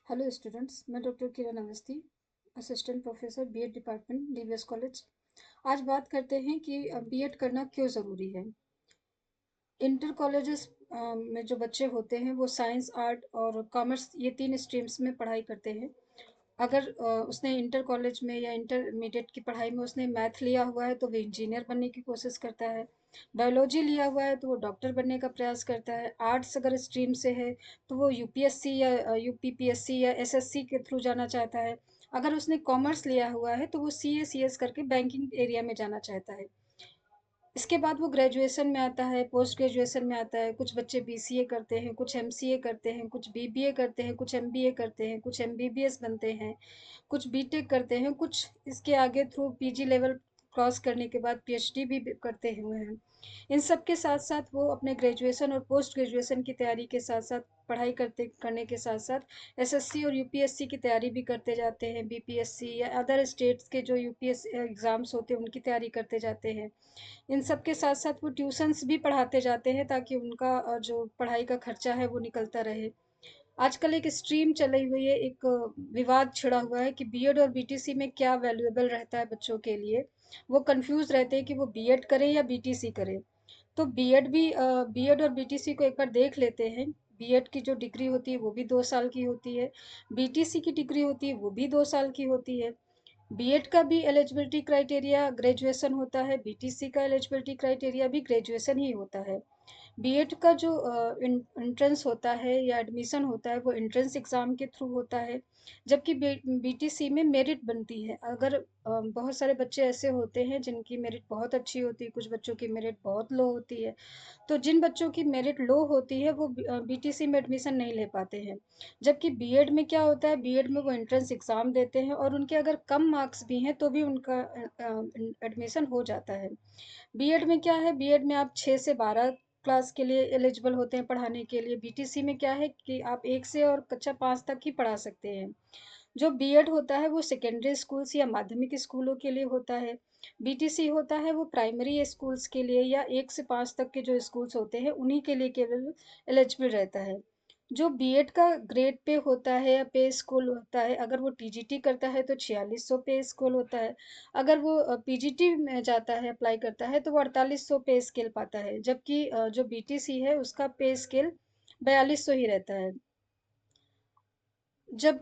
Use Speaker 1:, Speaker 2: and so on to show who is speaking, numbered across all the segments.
Speaker 1: Hello students, मैं doctor Kiran Awasthi, assistant professor BEd department DVS college. आज बात करते हैं कि बीएड करना क्यों ज़रूरी है। इंटर कॉलेजेस में जो बच्चे होते हैं वो साइंस, आर्ट और कॉमर्स ये 3 स्ट्रीम्स में पढ़ाई करते हैं। अगर उसने इंटर कॉलेज में या इंटरमीडिएट की पढ़ाई में उसने मैथ लिया हुआ है तो वो इंजीनियर बनने की कोशिश करता है। बायोलॉजी लिया हुआ है तो वो डॉक्टर बनने का प्रयास करता है। आर्ट्स अगर स्ट्रीम से है तो वो यूपीएससी या यूपीपीएससी या एसएससी के थ्रू जाना चाहता है। अगर उसने कॉमर्स लिया हुआ है तो वो सीए सीएस करके बैंकिंग एरिया में जाना चाहता है। इसके बाद वो ग्रेजुएशन में आता है, पोस्ट ग्रेजुएशन में आता है। कुछ बच्चे बीसीए करते हैं, कुछ एमसीए करते हैं, कुछ बीबीए करते हैं, कुछ एमबीए करते हैं, कुछ एमबीबीएस बनते हैं, कुछ बीटेक करते हैं, कुछ इसके आगे थ्रू पीजी लेवल क्रॉस करने के बाद पीएचडी भी करते हुए हैं। इन सब के साथ साथ वो अपने ग्रेजुएशन और पोस्ट ग्रेजुएशन की तैयारी के साथ साथ पढ़ाई करने के साथ साथ एसएससी और यूपीएससी की तैयारी भी करते जाते हैं। बीपीएससी या अदर स्टेट्स के जो यूपीएससी एग्जाम्स होते हैं उनकी तैयारी करते जाते हैं। इन सब के साथ साथ वो ट्यूशन्स भी पढ़ाते जाते हैं ताकि उनका जो पढ़ाई का खर्चा है वो निकलता रहे। आजकल एक स्ट्रीम चली हुई है, एक विवाद छिड़ा हुआ है कि बीएड और बीटीसी में क्या वैल्यूएबल रहता है बच्चों के लिए। वो कंफ्यूज रहते हैं कि वो बीएड करें या बीटीसी करें। तो बीएड और बीटीसी को एक बार देख लेते हैं। बीएड की जो डिग्री होती है वो भी 2 साल की होती है। बीटीसी की डिग्री होती है वो भी 2 साल की होती है। बीएड का भी एलिजिबिलिटी क्राइटेरिया ग्रेजुएशन होता है, बीटीसी का एलिजिबिलिटी क्राइटेरिया भी ग्रेजुएशन ही होता है। बीएड का जो एंट्रेंस होता है या एडमिशन होता है वो एंट्रेंस एग्ज़ाम के थ्रू होता है, जबकि बीटीसी में मेरिट बनती है। अगर बहुत सारे बच्चे ऐसे होते हैं जिनकी मेरिट बहुत अच्छी होती है, कुछ बच्चों की मेरिट बहुत लो होती है। तो जिन बच्चों की मेरिट लो होती है वो बीटीसी में एडमिशन नहीं ले पाते हैं। जबकि बीएड में क्या होता है, बीएड में वो एंट्रेंस एग्ज़ाम देते हैं और उनके अगर कम मार्क्स भी हैं तो भी उनका एडमिशन हो जाता है। बीएड में क्या है, बीएड में आप 6 से 12 क्लास के लिए एलिजिबल होते हैं पढ़ाने के लिए। बीटीसी में क्या है कि आप 1 से और कक्षा 5 तक ही पढ़ा सकते हैं। जो बीएड होता है वो सेकेंडरी स्कूल्स या माध्यमिक स्कूलों के लिए होता है। बीटीसी होता है वो प्राइमरी स्कूल्स के लिए या 1 से 5 तक के जो स्कूल्स होते हैं उन्हीं के लिए केवल एलिजिबल रहता है। जो बीएड का ग्रेड पे होता है या पे स्कूल होता है, अगर वो टीजीटी करता है तो 4600 पे स्कूल होता है। अगर वो पीजीटी में जाता है, अप्लाई करता है तो वो 4800 पे स्केल पाता है। जबकि जो बीटीसी है उसका पे स्केल 4200 ही रहता है। जब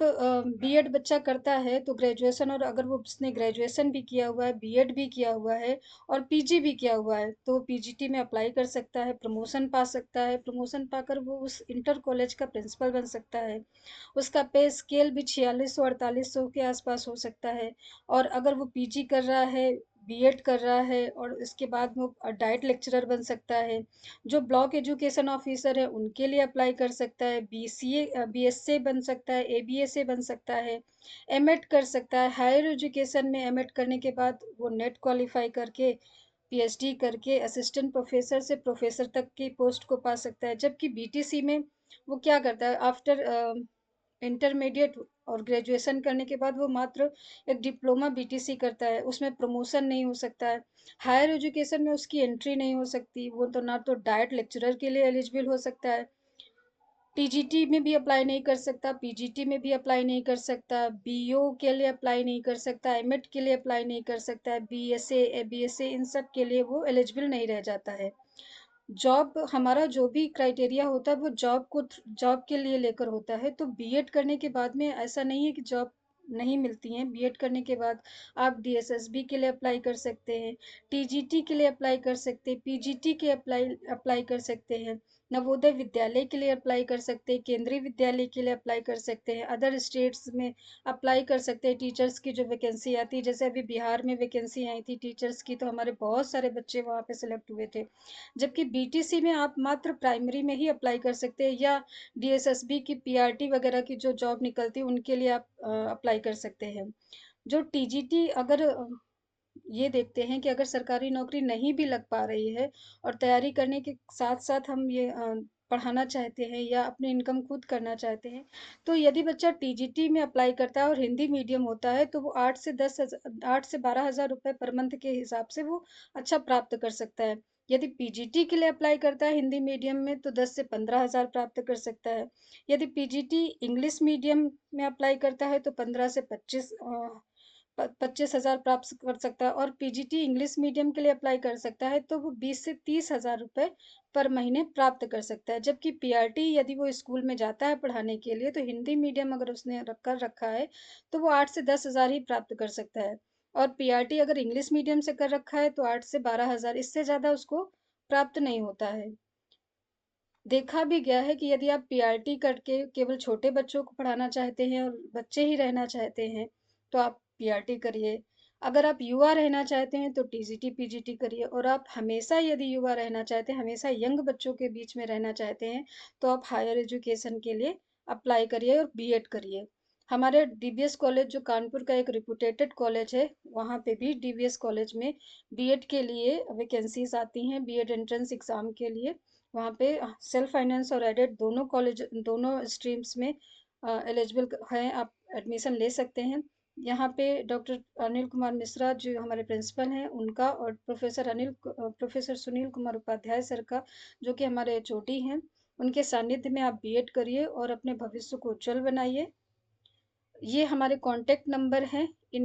Speaker 1: बीएड बच्चा करता है तो ग्रेजुएशन, और अगर वो उसने ग्रेजुएशन भी किया हुआ है, बीएड भी किया हुआ है और पीजी भी किया हुआ है तो वो पीजीटी में अप्लाई कर सकता है, प्रमोशन पा सकता है। प्रमोशन पाकर वो उस इंटर कॉलेज का प्रिंसिपल बन सकता है। उसका पे स्केल भी 4600 4800 के आसपास हो सकता है। और अगर वो पीजी कर रहा है, बीएड कर रहा है और इसके बाद वो डाइट लेक्चरर बन सकता है। जो ब्लॉक एजुकेशन ऑफिसर है उनके लिए अप्लाई कर सकता है। बीसीए बीएसए बन सकता है, एबीएसए बन सकता है, एमएड कर सकता है। हायर एजुकेशन में एमएड करने के बाद वो नेट क्वालिफाई करके पीएचडी करके असिस्टेंट प्रोफेसर से प्रोफेसर तक की पोस्ट को पा सकता है। जबकि बीटीसी में वो क्या करता है, आफ्टर इंटरमीडिएट और ग्रेजुएशन करने के बाद वो मात्र एक डिप्लोमा बीटीसी करता है, उसमें प्रमोशन नहीं हो सकता है। हायर एजुकेशन में उसकी एंट्री नहीं हो सकती, वो तो ना तो डाइट लेक्चरर के लिए एलिजिबल हो सकता है, टीजीटी में भी अप्लाई नहीं कर सकता, पीजीटी में भी अप्लाई नहीं कर सकता, बीओ के लिए अप्लाई नहीं कर सकता, एमएड के लिए अप्लाई नहीं कर सकता है, बीएसए बीएसए इन सब के लिए वो एलिजिबल नहीं रह जाता है। जॉब हमारा जो भी क्राइटेरिया होता है वो जॉब के लिए लेकर होता है। तो बीएड करने के बाद में ऐसा नहीं है कि जॉब नहीं मिलती हैं। बीएड करने के बाद आप डीएसएसबी के लिए अप्लाई कर सकते हैं, टीजीटी के लिए अप्लाई कर सकते हैं, पीजीटी के अप्लाई अप्लाई कर सकते हैं, नवोदय विद्यालय के लिए अप्लाई कर सकते हैं, केंद्रीय विद्यालय के लिए अप्लाई कर सकते हैं, अदर स्टेट्स में अप्लाई कर सकते हैं। टीचर्स की जो वैकेंसी आती है, जैसे अभी बिहार में वैकेंसी आई थी टीचर्स की, तो हमारे बहुत सारे बच्चे वहाँ पे सिलेक्ट हुए थे। जबकि बीटीसी में आप मात्र प्राइमरी में ही अप्लाई कर सकते हैं या डीएसएसबी की पीआरटी वगैरह की जो जॉब निकलती है उनके लिए आप अप्लाई कर सकते हैं। जो टीजीटी अगर ये देखते हैं कि अगर सरकारी नौकरी नहीं भी लग पा रही है और तैयारी करने के साथ साथ हम ये पढ़ाना चाहते हैं या अपनी इनकम खुद करना चाहते हैं, तो यदि बच्चा टीजीटी में अप्लाई करता है और हिंदी मीडियम होता है तो वो 8 से 12 हज़ार रुपये पर मंथ के हिसाब से वो अच्छा प्राप्त कर सकता है। यदि पीजीटी के लिए अप्लाई करता है हिंदी मीडियम में तो 10 से 15,000 प्राप्त कर सकता है। यदि पीजीटी इंग्लिश मीडियम में अप्लाई करता है तो 15 से 25,000 प्राप्त कर सकता है, और पीजीटी इंग्लिश मीडियम के लिए अप्लाई कर सकता है तो वो 20 से 30,000 रुपये पर महीने प्राप्त कर सकता है। जबकि पीआरटी यदि वो स्कूल में जाता है पढ़ाने के लिए तो हिंदी मीडियम अगर उसने कर रखा है तो वो 8 से 10,000 ही प्राप्त कर सकता है, और पीआरटी अगर इंग्लिश मीडियम से कर रखा है तो 8 से 12,000, इससे ज़्यादा उसको प्राप्त नहीं होता है। देखा भी गया है कि यदि आप पीआरटी करके केवल छोटे बच्चों को पढ़ाना चाहते हैं और बच्चे ही रहना चाहते हैं तो आप पीआरटी करिए। अगर आप युवा रहना चाहते हैं तो टीजीटी पीजीटी करिए, और आप हमेशा यदि युवा रहना चाहते हैं, हमेशा यंग बच्चों के बीच में रहना चाहते हैं तो आप हायर एजुकेशन के लिए अप्लाई करिए और बीएड करिए। हमारे डीबीएस कॉलेज जो कानपुर का एक रिपुटेटेड कॉलेज है, वहाँ पे भी डीबीएस कॉलेज में बीएड के लिए वैकेंसीज आती हैं, बीएड एंट्रेंस एग्जाम के लिए। वहाँ पे सेल्फ फाइनेंस और एडेड दोनों स्ट्रीम्स में एलिजिबल हैं, आप एडमिशन ले सकते हैं। यहाँ पे डॉक्टर अनिल कुमार मिश्रा जो हमारे प्रिंसिपल हैं उनका, और प्रोफेसर सुनील कुमार उपाध्याय सर का जो कि हमारे एचओडी हैं, उनके सानिध्य में आप बीएड करिए और अपने भविष्य को उज्जवल बनाइए। ये हमारे कॉन्टेक्ट नंबर हैं, इन